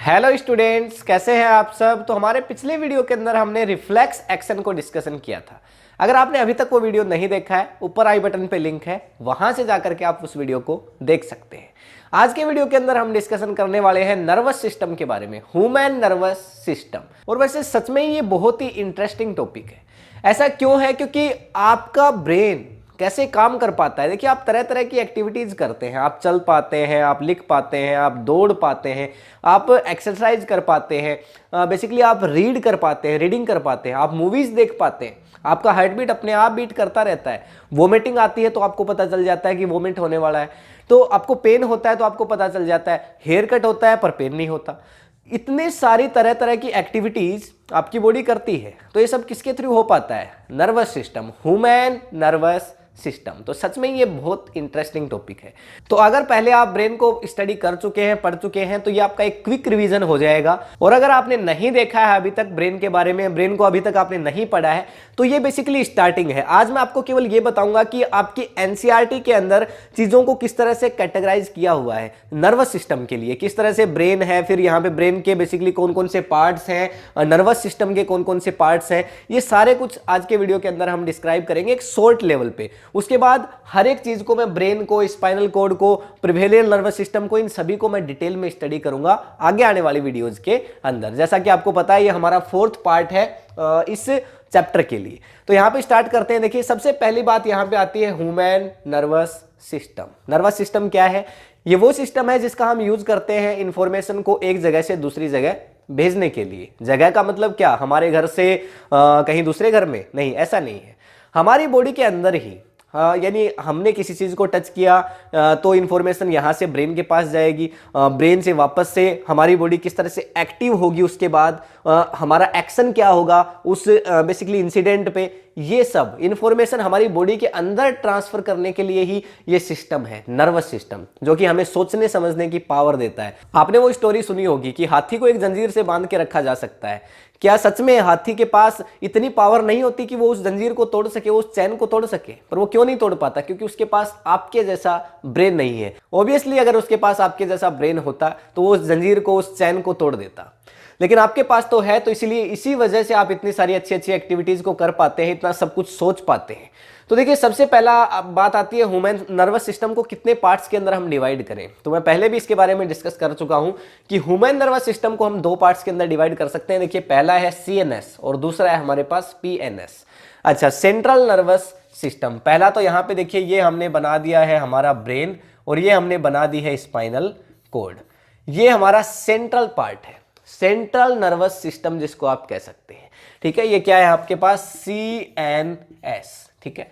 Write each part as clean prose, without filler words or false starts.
Hello students, कैसे हैं आप सब। तो हमारे पिछले वीडियो के अंदर हमने रिफ्लेक्स एक्शन को डिस्कशन किया था। अगर आपने अभी तक वो वीडियो नहीं देखा है, ऊपर आई बटन पे लिंक है, वहां से जाकर के आप उस वीडियो को देख सकते हैं। आज के वीडियो के अंदर हम डिस्कशन करने वाले हैं नर्वस सिस्टम के बारे में, ह्यूमन नर्वस सिस्टम। और वैसे सच में ये बहुत ही इंटरेस्टिंग टॉपिक है। ऐसा क्यों है? क्योंकि आपका ब्रेन कैसे काम कर पाता है। देखिए, आप तरह तरह की एक्टिविटीज करते हैं, आप चल पाते हैं, आप लिख पाते हैं, आप दौड़ पाते हैं, आप एक्सरसाइज कर पाते हैं, बेसिकली आप रीड कर पाते हैं, रीडिंग कर पाते हैं, आप मूवीज देख पाते हैं, आपका हार्ट बीट अपने आप बीट करता रहता है। वोमिटिंग आती है तो आपको पता चल जाता है कि वोमिट होने वाला है। तो आपको पेन होता है तो आपको पता चल जाता है। हेयर कट होता है पर पेन नहीं होता। इतनी सारी तरह तरह की एक्टिविटीज आपकी बॉडी करती है। तो ये सब किसके थ्रू हो पाता है? Nervous system, human nervous system. तो सच में ये बहुत इंटरेस्टिंग टॉपिक है। तो अगर पहले आप ब्रेन को स्टडी कर चुके हैं, पढ़ चुके हैं, तो ये आपका एक क्विक रिवीजन हो जाएगा। और अगर आपने नहीं देखा है अभी तक ब्रेन के बारे में, ब्रेन को अभी तक आपने नहीं पढ़ा है, तो ये बेसिकली स्टार्टिंग है। आज मैं आपको केवल ये बताऊंगा कि आपकी एनसीईआरटी के अंदर चीजों को किस तरह से कैटेगराइज किया हुआ है नर्वस सिस्टम के लिए, किस तरह से ब्रेन है, फिर यहाँ पे ब्रेन के बेसिकली कौन कौन से पार्ट्स हैं, नर्वस सिस्टम के कौन कौन से पार्ट्स हैं, ये सारे कुछ आज के वीडियो के अंदर हम डिस्क्राइब करेंगे एक शॉर्ट लेवल पे। उसके बाद हर एक चीज को मैं, ब्रेन को, स्पाइनल कॉर्ड को, प्रिवेलियन नर्वस सिस्टम को, इन सभी को मैं डिटेल में स्टडी करूंगा आगे आने वाली वीडियोज के अंदर। जैसा कि आपको पता है ये हमारा फोर्थ पार्ट है इस चैप्टर के लिए। तो यहां पे स्टार्ट करते हैं। देखिए, सबसे पहली बात यहां पे आती है human nervous system. Nervous system क्या है? ये वो सिस्टम है जिसका हम यूज करते हैं इंफॉर्मेशन को एक जगह से दूसरी जगह भेजने के लिए। जगह का मतलब क्या? हमारे घर से कहीं दूसरे घर में नहीं, ऐसा नहीं है। हमारी बॉडी के अंदर ही, यानी हमने किसी चीज को टच किया तो इंफॉर्मेशन यहां से ब्रेन के पास जाएगी, ब्रेन से वापस से हमारी बॉडी किस तरह से एक्टिव होगी, उसके बाद हमारा एक्शन क्या होगा उस बेसिकली इंसिडेंट पे, ये सब इंफॉर्मेशन हमारी बॉडी के अंदर ट्रांसफर करने के लिए ही ये सिस्टम है नर्वस सिस्टम, जो कि हमें सोचने समझने की पावर देता है। आपने वो स्टोरी सुनी होगी कि हाथी को एक जंजीर से बांध के रखा जा सकता है। क्या सच में हाथी के पास इतनी पावर नहीं होती कि वो उस जंजीर को तोड़ सके, उस चैन को तोड़ सके? पर वो क्यों नहीं तोड़ पाता? क्योंकि उसके पास आपके जैसा ब्रेन नहीं है। ऑब्वियसली अगर उसके पास आपके जैसा ब्रेन होता तो वो उस जंजीर को, उस चैन को तोड़ देता। लेकिन आपके पास तो है, तो इसीलिए इसी वजह से आप इतनी सारी अच्छी अच्छी एक्टिविटीज को कर पाते हैं, इतना सब कुछ सोच पाते हैं। तो देखिए, सबसे पहला बात आती है ह्यूमन नर्वस सिस्टम को कितने पार्ट्स के अंदर हम डिवाइड करें। तो मैं पहले भी इसके बारे में डिस्कस कर चुका हूं कि ह्यूमन नर्वस सिस्टम को हम दो पार्ट्स के अंदर डिवाइड कर सकते हैं। देखिए, पहला है सीएनएस और दूसरा है हमारे पास पीएनएस। अच्छा, सेंट्रल नर्वस सिस्टम पहला। तो यहां पे देखिए, ये हमने बना दिया है हमारा ब्रेन और ये हमने बना दी है स्पाइनल कॉर्ड। ये हमारा सेंट्रल पार्ट है, सेंट्रल नर्वस सिस्टम जिसको आप कह सकते हैं। ठीक है, ये क्या है आपके पास? सीएनएस। ठीक है।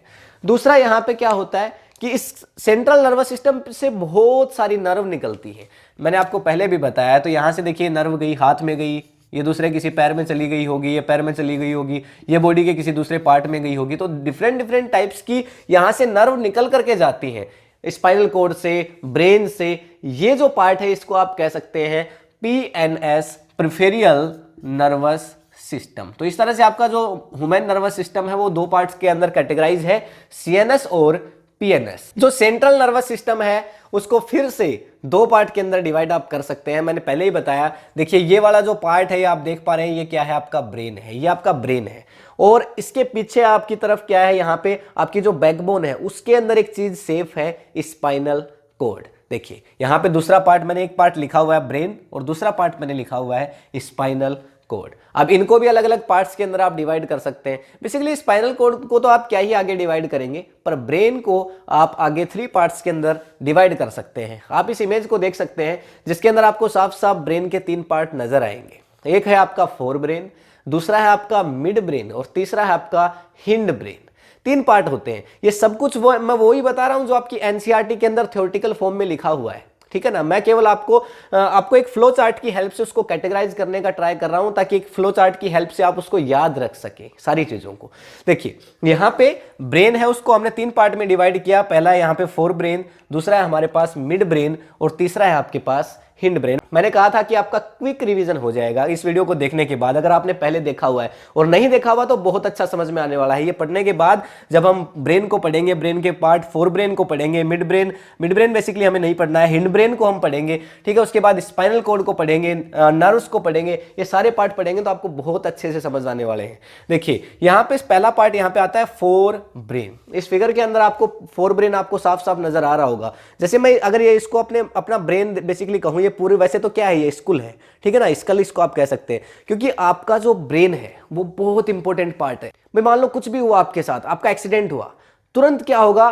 दूसरा यहां पे क्या होता है कि इस सेंट्रल नर्वस सिस्टम से बहुत सारी नर्व निकलती है। मैंने आपको पहले भी बताया। तो यहां से देखिए, नर्व गई हाथ में गई, ये दूसरे किसी पैर में चली गई होगी, ये पैर में चली गई होगी, ये बॉडी के किसी दूसरे पार्ट में गई होगी। तो डिफरेंट डिफरेंट टाइप्स की यहां से नर्व निकल करके जाती है स्पाइनल कॉर्ड से, ब्रेन से। ये जो पार्ट है इसको आप कह सकते हैं पीएनएस, प्रिफेरियल नर्वस सिस्टम। तो इस तरह से आपका जो ह्यूमन नर्वस सिस्टम है वो दो पार्ट्स के अंदर कैटेगराइज है, सीएनएस और पीएनएस। जो सेंट्रल नर्वस सिस्टम है उसको फिर से दो पार्ट के अंदर डिवाइड आप कर सकते हैं। मैंने पहले ही बताया। देखिए, ये वाला जो पार्ट है ये आप देख पा रहे हैं, ये क्या है? आपका ब्रेन है। ये आपका ब्रेन है और इसके पीछे आपकी तरफ क्या है? यहाँ पे आपकी जो बैकबोन है उसके अंदर एक चीज सेफ है, स्पाइनल कॉर्ड। देखिए, यहाँ पे दूसरा पार्ट, मैंने एक पार्ट लिखा हुआ है ब्रेन और दूसरा पार्ट मैंने लिखा हुआ है स्पाइनल कॉर्ड। अब इनको भी अलग अलग पार्ट्स के अंदर आप डिवाइड कर सकते हैं। बेसिकली स्पाइनल कॉर्ड को तो आप क्या ही आगे डिवाइड करेंगे, पर ब्रेन को आप आगे 3 पार्ट्स के अंदर डिवाइड कर सकते हैं। आप इस इमेज को देख सकते हैं जिसके अंदर आपको साफ साफ ब्रेन के 3 पार्ट नजर आएंगे। एक है आपका फोर ब्रेन, दूसरा है आपका मिड ब्रेन और तीसरा है आपका हिंड ब्रेन। 3 पार्ट होते हैं। ये सब कुछ मैं वही बता रहा हूं जो आपकी एनसीईआरटी के अंदर थ्योरेटिकल फॉर्म में लिखा हुआ है। ठीक है ना। मैं केवल आपको एक फ्लो चार्ट की हेल्प से उसको कैटेगराइज करने का ट्राई कर रहा हूं, ताकि एक फ्लो चार्ट की हेल्प से आप उसको याद रख सके सारी चीजों को। देखिए, यहां पे ब्रेन है, उसको हमने 3 पार्ट में डिवाइड किया। पहला है यहां पे फोर ब्रेन, दूसरा है हमारे पास मिड ब्रेन और तीसरा है आपके पास हिंड ब्रेन। मैंने कहा था कि आपका क्विक रिवीजन हो जाएगा इस वीडियो को देखने के बाद। अगर आपने पहले देखा हुआ है और नहीं देखा हुआ तो बहुत अच्छा समझ में आने वाला है। ये पढ़ने के बाद जब हम ब्रेन को पढ़ेंगे, ब्रेन के पार्ट फोर ब्रेन को पढ़ेंगे, मिड ब्रेन बेसिकली हमें नहीं पढ़ना है, हिंड ब्रेन को हम पढ़ेंगे, ठीक है। उसके बाद स्पाइनल कॉर्ड को पढ़ेंगे, नर्व्स को पढ़ेंगे, ये सारे पार्ट पढ़ेंगे तो आपको बहुत अच्छे से समझ आने वाले हैं। देखिए यहाँ पे पहला पार्ट यहाँ पे आता है फोर ब्रेन। इस फिगर के अंदर आपको फोर ब्रेन आपको साफ साफ नजर आ रहा होगा। जैसे मैं अगर ये इसको अपना ब्रेन बेसिकली कहूँ, ये पूरे वैसे तो क्या है, ये स्कूल है, ठीक है ना, स्कल इसको आप कह सकते हैं, क्योंकि आपका जो ब्रेन है वो बहुत इंपॉर्टेंट पार्ट है। मैं मान लो कुछ भी हुआ आपके साथ, आपका एक्सीडेंट हुआ, तुरंत क्या होगा,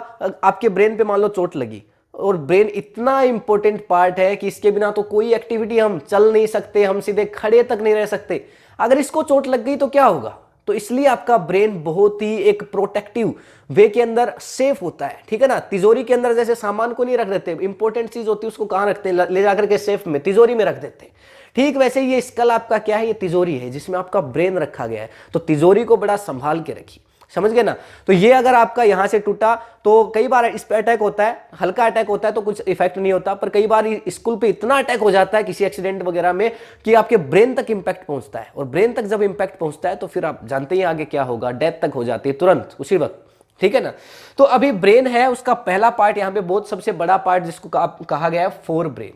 आपके ब्रेन पे मान लो चोट लगी, और ब्रेन इतना इंपॉर्टेंट पार्ट है कि इसके बिना तो कोई एक्टिविटी हम चल नहीं सकते, हम सीधे खड़े तक नहीं रह सकते। अगर इसको चोट लग गई तो क्या होगा। तो इसलिए आपका ब्रेन बहुत ही एक प्रोटेक्टिव वे के अंदर सेफ होता है, ठीक है ना। तिजोरी के अंदर जैसे सामान को नहीं रख देते, इंपॉर्टेंट चीज होती है उसको कहां रखते हैं, ले जाकर के सेफ में, तिजोरी में रख देते हैं। ठीक वैसे ये स्कल आपका क्या है, ये तिजोरी है जिसमें आपका ब्रेन रखा गया है। तो तिजोरी को बड़ा संभाल के रखिए, समझ गए ना। तो ये अगर आपका यहां से टूटा तो कई बार इस पे अटैक होता है, हल्का अटैक होता है तो कुछ इफेक्ट नहीं होता, पर कई बार स्कूल पे इतना अटैक हो जाता है किसी एक्सीडेंट वगैरह में कि आपके ब्रेन तक इंपैक्ट पहुंचता है। और ब्रेन तक जब इंपैक्ट पहुंचता है तो फिर आप जानते ही आगे क्या होगा, डेथ तक हो जाती है तुरंत उसी वक्त, ठीक है ना। तो अभी ब्रेन है, उसका पहला पार्ट यहाँ पे बहुत सबसे बड़ा पार्ट जिसको कहा गया है fore brain.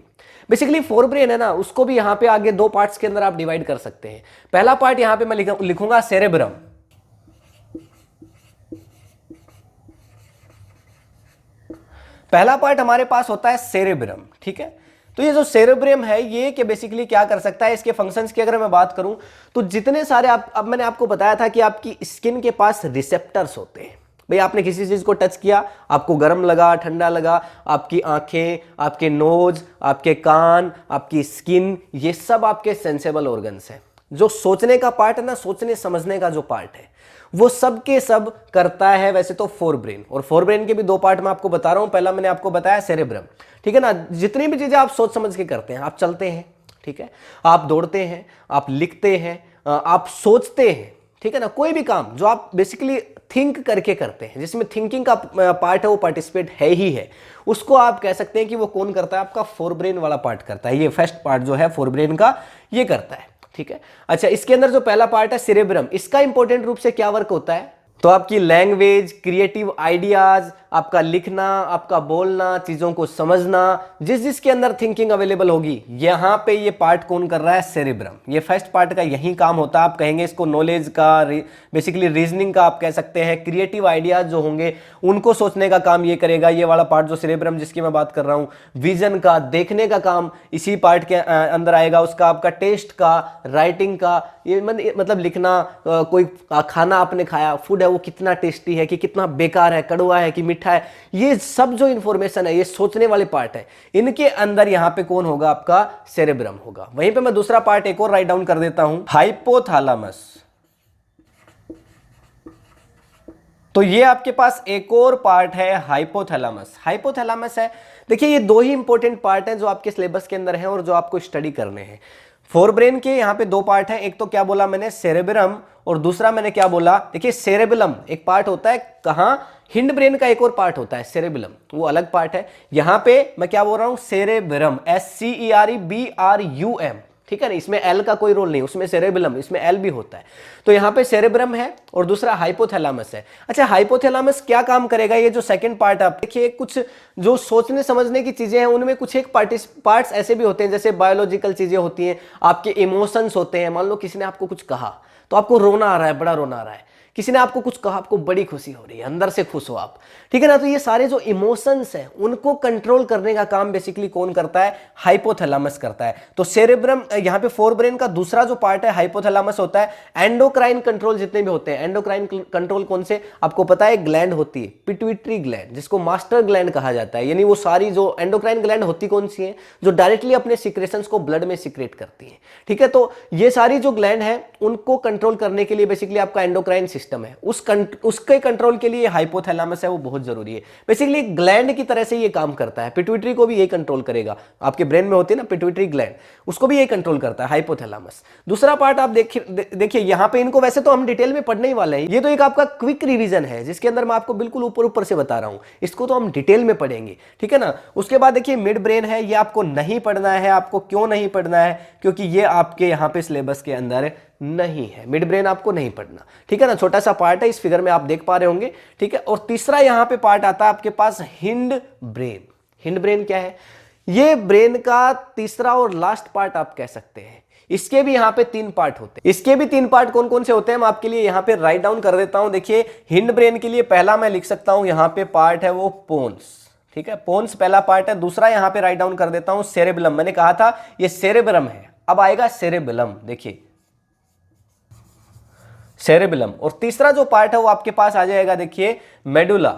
Basically fore brain है ना, उसको भी यहाँ पे आगे दो पार्ट्स के अंदर आप डिवाइड कर सकते हैं। पहला पार्ट यहाँ पे मैं लिखूंगा सेरेब्रम। पहला पार्ट हमारे पास होता है सेरेब्रम, ठीक है। तो ये जो सेरेब्रम है ये कि बेसिकली क्या कर सकता है, इसके फंक्शंस की अगर मैं बात करूं तो जितने सारे अब मैंने आपको बताया था कि आपकी स्किन के पास रिसेप्टर्स होते हैं। भाई आपने किसी चीज को टच किया, आपको गर्म लगा, ठंडा लगा, आपकी आंखें, आपके नोज, आपके कान, आपकी स्किन, ये सब आपके सेंसेबल ऑर्गन्स हैं। जो सोचने का पार्ट है ना, सोचने समझने का जो पार्ट है वो सब के सब करता है वैसे तो फोर ब्रेन। और फोर ब्रेन के भी दो पार्ट मैं आपको बता रहा हूं। पहला मैंने आपको बताया सेरेब्रम, ठीक है ना। जितनी भी चीजें आप सोच समझ के करते हैं, आप चलते हैं, ठीक है, आप दौड़ते हैं, आप लिखते हैं, आप सोचते हैं, ठीक है ना, कोई भी काम जो आप बेसिकली थिंक करके करते हैं, जिसमें थिंकिंग का पार्ट है वो पार्टिसिपेट है ही है, उसको आप कह सकते हैं कि वो कौन करता है, आपका फोर ब्रेन वाला पार्ट करता है। ये फर्स्ट पार्ट जो है फोर ब्रेन का ये करता है, ठीक है। अच्छा, इसके अंदर जो पहला पार्ट है सेरेब्रम, इसका इंपॉर्टेंट रूप से क्या वर्क होता है, तो आपकी लैंग्वेज, क्रिएटिव आइडियाज, आपका लिखना, आपका बोलना, चीजों को समझना, जिसके अंदर थिंकिंग अवेलेबल होगी, यहां पे ये पार्ट कौन कर रहा है, सेरेब्रम। ये फर्स्ट पार्ट का यही काम होता है। आप कहेंगे इसको नॉलेज का, बेसिकली रीजनिंग का आप कह सकते हैं। क्रिएटिव आइडियाज जो होंगे उनको सोचने का काम ये करेगा, ये वाला पार्ट जो सेरेब्रम जिसकी मैं बात कर रहा हूं। विजन का, देखने का काम इसी पार्ट के अंदर आएगा। उसका आपका टेस्ट का, राइटिंग का, ये मतलब लिखना, कोई खाना आपने खाया, फूड है वो कितना टेस्टी है कि कितना बेकार है, कड़वा है कि मीठा है, ये सब जो इंफॉर्मेशन है ये सोचने वाले पार्ट है। इनके अंदर यहां पे कौन होगा, आपका सेरेब्रम होगा। वहीं पे मैं दूसरा पार्ट एक और राइट डाउन कर देता हूं, हाइपोथैलेमस। तो ये आपके पास एक और पार्ट है हाइपोथैलेमस। हाइपोथैलेमस है, देखिए ये दो ही इंपॉर्टेंट पार्ट हैं जो आपके सिलेबस के अंदर हैं और जो आपको स्टडी करने हैं। फोर ब्रेन के यहाँ पे दो पार्ट हैं, एक तो क्या बोला मैंने, सेरेब्रम, और दूसरा मैंने क्या बोला, देखिए सेरेबेलम एक पार्ट होता है, कहां, हिंड ब्रेन का एक और पार्ट होता है सेरेबेलम, वो अलग पार्ट है। यहां पे मैं क्या बोल रहा हूं, सेरेब्रम, SCEREBRUM, ठीक है ना, इसमें एल का कोई रोल नहीं, उसमें सेरेबेलम, इसमें एल भी होता है। तो यहां पे सेरेब्रम है और दूसरा हाइपोथैलेमस है। अच्छा, हाइपोथैलेमस क्या काम करेगा, ये जो सेकंड पार्ट आप देखिए, कुछ जो सोचने समझने की चीजें हैं उनमें कुछ एक पार्ट्स ऐसे भी होते हैं, जैसे बायोलॉजिकल चीजें होती हैं, आपके इमोशंस होते हैं। मान लो किसी ने आपको कुछ कहा तो आपको रोना आ रहा है, बड़ा रोना आ रहा है, किसी ने आपको कुछ कहा, आपको बड़ी खुशी हो रही है, अंदर से खुश हो आप, ठीक है ना। तो ये सारे जो इमोशंस हैं उनको कंट्रोल करने का काम बेसिकली कौन करता है, हाइपोथैलेमस करता है। तो सेरेब्रम, यहाँ पे फोर ब्रेन का दूसरा जो पार्ट है हाइपोथैलेमस होता है। एंडोक्राइन कंट्रोल जितने भी होते हैं, एंडोक्राइन कंट्रोल कौन से, आपको पता है, ग्लैंड होती है पिट्यूटरी ग्लैंड, जिसको मास्टर ग्लैंड कहा जाता है। यानी वो सारी जो एंडोक्राइन ग्लैंड होती कौन सी है, जो डायरेक्टली अपने सिक्रेशंस को ब्लड में सिक्रेट करती है, ठीक है। तो ये सारी जो ग्लैंड है उनको कंट्रोल करने के लिए बेसिकली आपका एंडोक्राइन सिस्टम सिस्टम है उसके कंट्रोल के लिए हाइपोथैलेमस है वो बहुत जरूरी है। बेसिकली ग्लैंड की तरह से ये काम करता है, पिट्यूटरी को भी ये कंट्रोल करेगा, आपके ब्रेन में होती है ना पिट्यूटरी ग्लैंड, उसको भी ये कंट्रोल करता है हाइपोथैलेमस। दूसरा पार्ट आप देखिए यहाँ पे, इनको वैसे तो हम डिटेल में पढ़ने ही वाले हैं, ये तो एक आपका क्विक रिवीजन है जिसके अंदर मैं आपको बिल्कुल ऊपर से बता रहा हूं, इसको तो हम डिटेल में पढ़ेंगे, ठीक है ना। उसके बाद देखिए मिड ब्रेन है, ये आपको नहीं पढ़ना है। आपको क्यों नहीं पढ़ना है? क्योंकि ये आपके यहाँ पे सिलेबस के अंदर नहीं है, मिड ब्रेन आपको नहीं पढ़ना, ठीक है ना। छोटा सा पार्ट है, इस फिगर में आप देख पा रहे होंगे, ठीक है। और तीसरा यहाँ पे पार्ट आता है आपके पास हिंड ब्रेन। हिंड ब्रेन क्या है? ये ब्रेन का तीसरा और लास्ट पार्ट आप कह सकते हैं। इसके भी यहाँ पे 3 पार्ट होते हैं। इसके भी 3 पार्ट कौन कौन से होते हैं मैं आपके लिए यहाँ पे राइट डाउन कर देता हूं। देखिए हिंड ब्रेन के लिए पहला मैं लिख सकता हूं यहाँ पे पार्ट है वो पोन्स, ठीक है, पोन्स पहला पार्ट है। दूसरा यहाँ पे राइट डाउन कर देता हूं सेरेबेलम, मैंने कहा था ये सेरेब्रम है, अब आएगा सेरेबेलम, देखिए सेरेबेलम। और तीसरा जो पार्ट है वो आपके पास आ जाएगा देखिए मेडुला।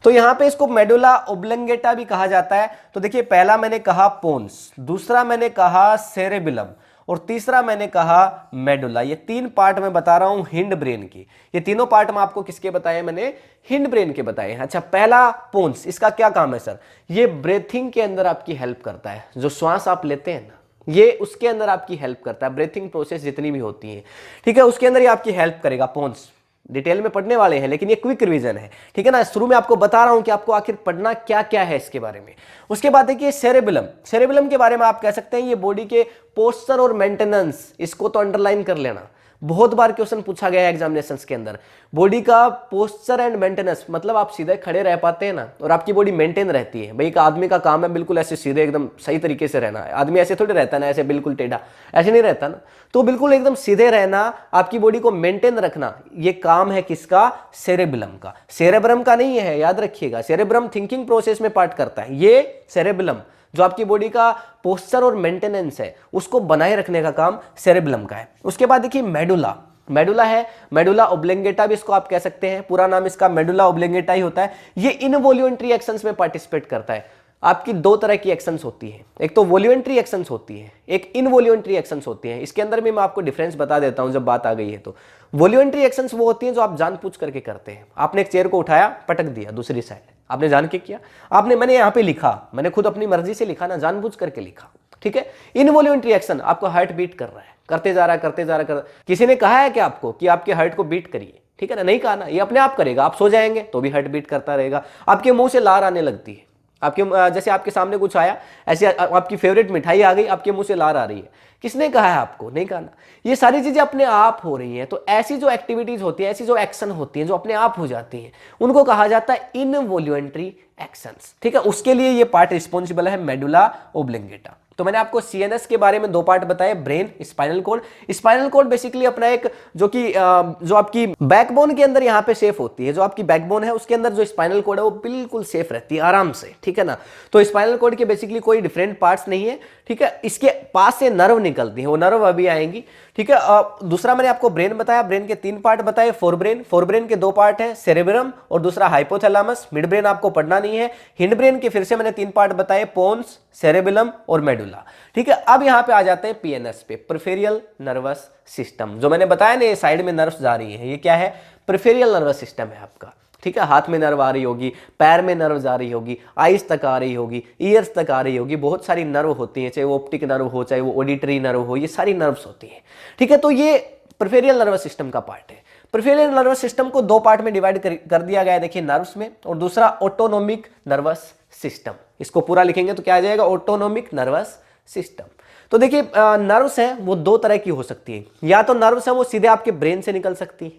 तो यहां पे इसको मेडुला ओब्लंगेटा भी कहा जाता है। तो देखिए पहला मैंने कहा पोन्स, दूसरा मैंने कहा सेरेबेलम और तीसरा मैंने कहा मेडुला। ये 3 पार्ट मैं बता रहा हूं हिंड ब्रेन की। ये तीनों पार्ट मैं आपको किसके बताए? मैंने हिंड ब्रेन के बताए। अच्छा पहला पोन्स, इसका क्या काम है सर? ये ब्रीथिंग के अंदर आपकी हेल्प करता है, जो श्वास आप लेते हैं ना ये उसके अंदर आपकी हेल्प करता है, ब्रीथिंग प्रोसेस जितनी भी होती है, ठीक है, उसके अंदर ये आपकी हेल्प करेगा। पोन्स डिटेल में पढ़ने वाले हैं लेकिन ये क्विक रिवीजन है, ठीक है ना। शुरू में आपको बता रहा हूं कि आपको आखिर पढ़ना क्या क्या है इसके बारे में। उसके बाद देखिए सेरेबेलम। सेरेबेलम के बारे में आप कह सकते हैं ये बॉडी के पोस्चर और मेंटेनेंस, इसको तो अंडरलाइन कर लेना, बहुत बार क्वेश्चन पूछा गया है एग्जामिनेशंस के अंदर। बॉडी का पोस्चर एंड मेंटेनेंस मतलब आप सीधे खड़े रह पाते हैं ना और आपकी बॉडी मेंटेन रहती है। भाई एक आदमी का काम है बिल्कुल ऐसे सीधे एकदम सही तरीके से रहना है। आदमी ऐसे थोड़ी रहता है ना, ऐसे बिल्कुल टेढ़ा, ऐसे नहीं रहता ना। तो बिल्कुल एकदम सीधे रहना, आपकी बॉडी को मेंटेन रखना, ये काम है किसका? सेरेबेलम का। सेरेब्रम का नहीं है, याद रखिएगा। सेरेब्रम थिंकिंग प्रोसेस में पार्ट करता है, ये सेरेबेलम जो आपकी बॉडी का पोस्चर और मेंटेनेंस है उसको बनाए रखने का काम सेरेबेलम का है। उसके बाद देखिए मेडुला। मेडुला है, मेडुला ओब्लंगेटा भी इसको आप कह सकते हैं, पूरा नाम इसका मेडुला ओब्लंगेटा ही होता है। ये इनवॉल्यूंटरी एक्शंस में पार्टिसिपेट करता है। आपकी 2 तरह की एक्शंस होती है, एक तो वॉल्यूंटरी एक्शंस होती है, एक इनवॉल्यूंटरी एक्शंस होती है। इसके अंदर भी मैं आपको डिफरेंस बता देता हूं जब बात आ गई है। तो वॉल्यूंटरी एक्शंस वो होती हैं जो आप जानबूझ करके करते हैं। आपने एक चेयर को उठाया, पटक दिया दूसरी साइड, आपने जान के किया, आपने, मैंने यहाँ पे लिखा, मैंने खुद अपनी मर्जी से लिखा ना, जानबूझ करके लिखा, ठीक है। इनवॉल्यूंटरी एक्शन, आपको हार्ट बीट कर रहा है, करते जा रहा है। किसी ने कहा है कि आपको कि आपके हार्ट को बीट करिए, ठीक है ना, नहीं कहा ना, ये अपने आप करेगा। आप सो जाएंगे तो भी हार्ट बीट करता रहेगा। आपके मुंह से लार आने लगती है, आपके जैसे आपके सामने कुछ आया, ऐसे आपकी फेवरेट मिठाई आ गई, आपके मुंह से लार आ रही है, किसने कहा है आपको? नहीं कहा ना। ये सारी चीजें अपने आप हो रही हैं। तो ऐसी जो एक्टिविटीज होती है, ऐसी जो एक्शन होती है जो अपने आप हो जाती हैं, उनको कहा जाता है इनवॉल्यूंटरी एक्शंस, ठीक है। उसके लिए ये पार्ट रिस्पॉन्सिबल है मेडुला ओब्लंगेटा। तो मैंने आपको सीएनएस के बारे में 2 पार्ट बताए, brain, spinal cord. Spinal cord basically अपना एक जो आपकी बैकबोन के अंदर यहाँ पे सेफ होती है, जो आपकी बैकबोन है उसके अंदर जो स्पाइनल कॉर्ड है वो बिल्कुल सेफ रहती है आराम से, ठीक है ना। तो स्पाइनल कॉर्ड के बेसिकली कोई डिफरेंट पार्ट्स नहीं है, ठीक है। इसके पास से नर्व निकलती है, वो नर्व अभी आएंगी, ठीक है। दूसरा मैंने आपको ब्रेन बताया, ब्रेन के 3 पार्ट बताए। फोरब्रेन के 2 पार्ट है, सेरेब्रम और दूसरा हाइपोथैलेमस। मिड ब्रेन आपको पढ़ना नहीं है। हिंड ब्रेन के फिर से मैंने 3 पार्ट बताए, पोन्स, सेरेबेलम और मेडुला, ठीक है। अब यहां पे आ जाते हैं पीएनएस पे, प्रिफेरियल नर्वस सिस्टम। जो मैंने बताया ना ये साइड में नर्व्स जा रही है, ये क्या है? प्रिफेरियल नर्वस सिस्टम है आपका, ठीक है। हाथ में नर्व आ रही होगी, पैर में नर्व आ रही होगी, आईज तक आ रही होगी, ईयर्स तक आ रही होगी, बहुत सारी नर्व होती हैं, चाहे वो ऑप्टिक नर्व हो, चाहे वो ऑडिटरी नर्व हो, ये सारी नर्व्स होती हैं, ठीक है। तो ये प्रिफेरियल नर्वस सिस्टम का पार्ट है। प्रिफेरियल नर्वस सिस्टम को 2 पार्ट में डिवाइड कर दिया गया है, देखिए नर्व्स में, और दूसरा ऑटोनोमिक नर्वस सिस्टम। इसको पूरा लिखेंगे तो क्या आ जाएगा? Autonomic nervous system. तो देखिए नर्व्स हैं वो 2 तरह की हो सकती है, या तो नर्व्स हैं वो सीधे आपके ब्रेन से निकल सकती है,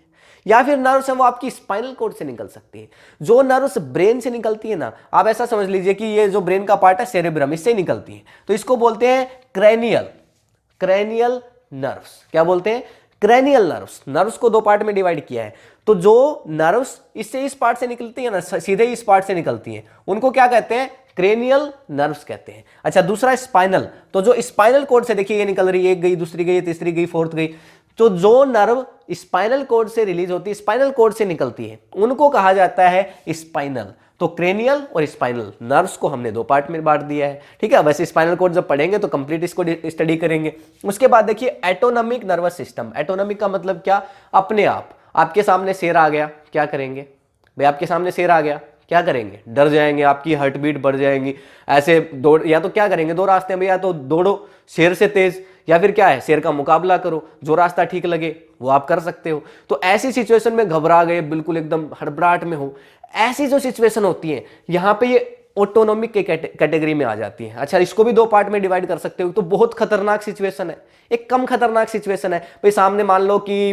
या फिर नर्व्स है वो आपकी स्पाइनल कॉर्ड से निकल सकती है। जो नर्व्स ब्रेन से निकलती है ना, आप ऐसा समझ लीजिए कि ये जो ब्रेन का पार्ट है सेरेब्रम, इससे निकलती है, तो इसको बोलते हैं क्रेनियल नर्व्स। क्या बोलते हैं? Cranial nerves. नर्व्स को 2 पार्ट में डिवाइड किया है। तो जो नर्व्स इससे इस पार्ट से निकलती है ना, सीधे इस पार्ट से निकलती हैं, उनको क्या कहते हैं? क्रेनियल नर्व्स कहते हैं। अच्छा दूसरा स्पाइनल, तो जो स्पाइनल कॉर्ड से देखिए ये निकल रही है, एक गई, दूसरी गई, तीसरी गई, फोर्थ गई, तो जो नर्व स्पाइनल कॉर्ड से रिलीज होती है, स्पाइनल कॉर्ड से निकलती है, उनको कहा जाता है स्पाइनल। तो तो क्रेनियल और स्पाइनल नर्व्स को हमने 2 पार्ट में बांट दिया है, ठीक है। वैसे स्पाइनल कोड जब पढ़ेंगे तो कंप्लीट इसको स्टडी करेंगे। उसके बाद देखिए एटोनॉमिक नर्वस सिस्टम। एटोनॉमिक का मतलब क्या? अपने आप। आपके सामने शेर आ गया, क्या करेंगे भाई? आपके सामने शेर आ गया, क्या करेंगे? डर जाएंगे, आपकी हार्ट बीट बढ़ जाएंगी, ऐसे दौड़, या तो क्या करेंगे? 2 रास्ते हैं भैया, तो दौड़ो शेर से तेज, या फिर क्या है, शेर का मुकाबला करो, जो रास्ता ठीक लगे वो आप कर सकते हो। तो ऐसी सिचुएशन में घबरा गए, बिल्कुल एकदम हड़बड़ाहट में हो, ऐसी जो सिचुएशन होती है यहाँ पे ये ऑटोनोमिक के कैटेगरी में आ जाती है। अच्छा, इसको भी 2 पार्ट में डिवाइड कर सकते हो। तो बहुत खतरनाक सिचुएशन है, एक कम खतरनाक सिचुएशन है भाई। सामने मान लो कि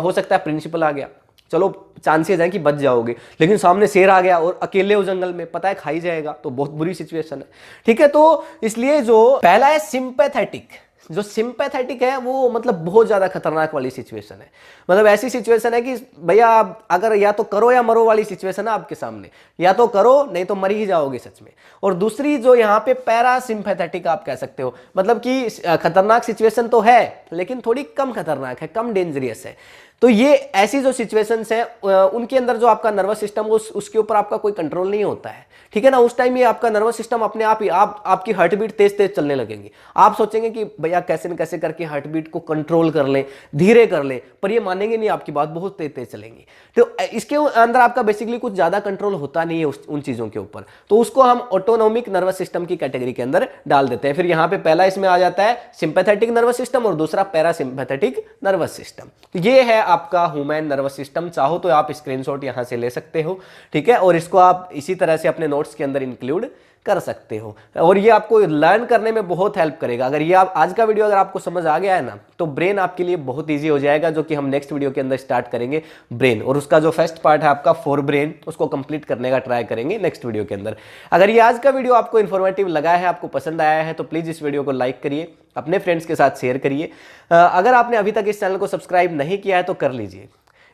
हो सकता है प्रिंसिपल आ गया, चलो चांसेस हैं कि बच जाओगे, लेकिन सामने शेर आ गया और अकेले हो जंगल में, पता है खा ही जाएगा, तो बहुत बुरी सिचुएशन है, ठीक है। तो इसलिए जो पहला है सिंपैथेटिक, जो सिंपैथेटिक है वो मतलब बहुत ज्यादा खतरनाक वाली सिचुएशन है। मतलब ऐसी सिचुएशन है कि भैया अगर या तो करो या मरो वाली सिचुएशन है आपके सामने, या तो करो नहीं तो मर ही जाओगे सच में। और दूसरी जो यहाँ पे पैरा सिंपैथेटिक आप कह सकते हो, मतलब कि खतरनाक सिचुएशन तो है लेकिन थोड़ी कम खतरनाक है, कम डेंजरियस है। तो ये ऐसी जो सिचुएशंस हैं उनके अंदर जो आपका नर्वस सिस्टम उसके ऊपर आपका कोई कंट्रोल नहीं होता है, ठीक है ना। उस टाइम ये आपका नर्वस सिस्टम अपने आप ही आपकी हार्ट बीट तेज तेज चलने लगेंगी। आप सोचेंगे कि भैया कैसे न कैसे करके हार्ट बीट को कंट्रोल कर लें, धीरे कर लें, पर ये मानेंगे नहीं आपकी बात, बहुत तेज तेज चलेंगी। तो इसके अंदर आपका बेसिकली कुछ ज्यादा कंट्रोल होता नहीं है उन चीजों के ऊपर, तो उसको हम ऑटोनोमिक नर्वस सिस्टम की कैटेगरी के अंदर डाल देते हैं। फिर यहाँ पे पहला इसमें आ जाता है सिंपैथेटिक नर्वस सिस्टम और दूसरा पैरा सिंपैथेटिक नर्वस सिस्टम। ये है आपका ह्यूमन नर्वस सिस्टम। चाहो तो आप स्क्रीनशॉट यहां से ले सकते हो, ठीक है, और इसको आप इसी तरह से अपने नोट्स के अंदर इंक्लूड कर सकते हो, और ये आपको लर्न करने में बहुत हेल्प करेगा। अगर ये आज का वीडियो अगर आपको समझ आ गया है ना, तो ब्रेन आपके लिए बहुत इजी हो जाएगा, जो कि हम नेक्स्ट वीडियो के अंदर स्टार्ट करेंगे ब्रेन, और उसका जो फर्स्ट पार्ट है आपका फोर ब्रेन, उसको कंप्लीट करने का ट्राई करेंगे नेक्स्ट वीडियो के अंदर। अगर ये आज का वीडियो आपको इन्फॉर्मेटिव लगा है, आपको पसंद आया है, तो प्लीज इस वीडियो को लाइक करिए, अपने फ्रेंड्स के साथ शेयर करिए। अगर आपने अभी तक इस चैनल को सब्सक्राइब नहीं किया है तो कर लीजिए।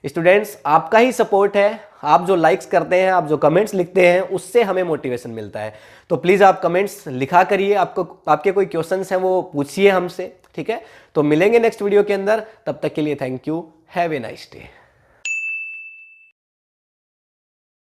स्टूडेंट्स, आपका ही सपोर्ट है, आप जो लाइक्स करते हैं, आप जो कमेंट्स लिखते हैं, उससे हमें मोटिवेशन मिलता है। तो प्लीज़ आप कमेंट्स लिखा करिए, आपके कोई क्वेश्चंस हैं वो पूछिए हमसे, ठीक है। तो मिलेंगे नेक्स्ट वीडियो के अंदर, तब तक के लिए thank you, have a nice day.